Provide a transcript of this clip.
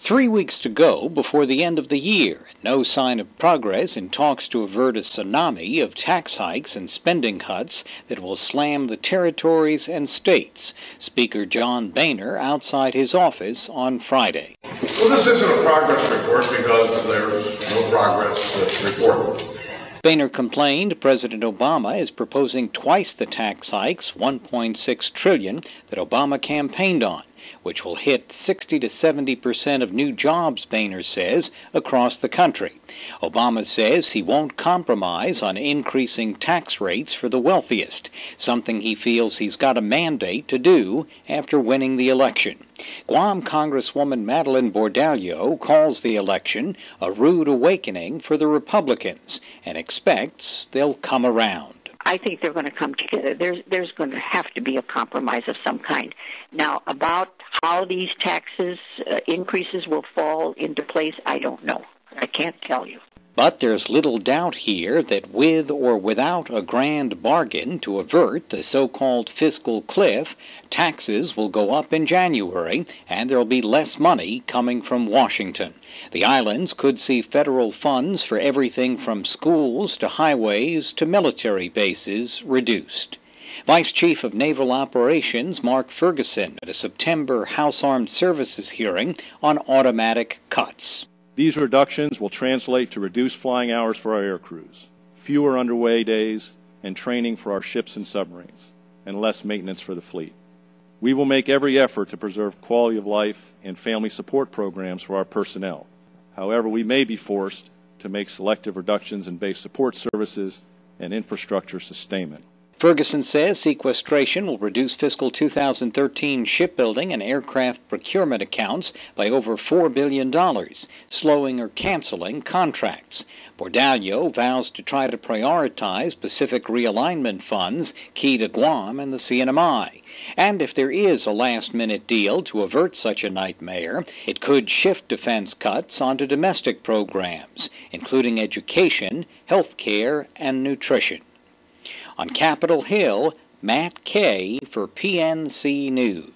3 weeks to go before the end of the year. No sign of progress in talks to avert a tsunami of tax hikes and spending cuts that will slam the territories and states. Speaker John Boehner outside his office on Friday. Well, this isn't a progress report because there's no progress that's reported. Boehner complained President Obama is proposing twice the tax hikes, $1.6 trillion, that Obama campaigned on, which will hit 60 to 70% of new jobs, Boehner says, across the country. Obama says he won't compromise on increasing tax rates for the wealthiest, something he feels he's got a mandate to do after winning the election. Guam Congresswoman Madeleine Bordallo calls the election a rude awakening for the Republicans and expects they'll come around. I think they're going to come together. There's going to have to be a compromise of some kind. Now, about how these taxes increases will fall into place, I don't know. I can't tell you. But there's little doubt here that with or without a grand bargain to avert the so-called fiscal cliff, taxes will go up in January and there'll be less money coming from Washington. The islands could see federal funds for everything from schools to highways to military bases reduced. Vice Chief of Naval Operations Mark Ferguson at a September House Armed Services hearing on automatic cuts. These reductions will translate to reduced flying hours for our air crews, fewer underway days and training for our ships and submarines, and less maintenance for the fleet. We will make every effort to preserve quality of life and family support programs for our personnel. However, we may be forced to make selective reductions in base support services and infrastructure sustainment. Ferguson says sequestration will reduce fiscal 2013 shipbuilding and aircraft procurement accounts by over $4 billion, slowing or canceling contracts. Bordallo vows to try to prioritize Pacific realignment funds key to Guam and the CNMI. And if there is a last-minute deal to avert such a nightmare, it could shift defense cuts onto domestic programs, including education, health care, and nutrition. On Capitol Hill, Matt Kay for PNC News.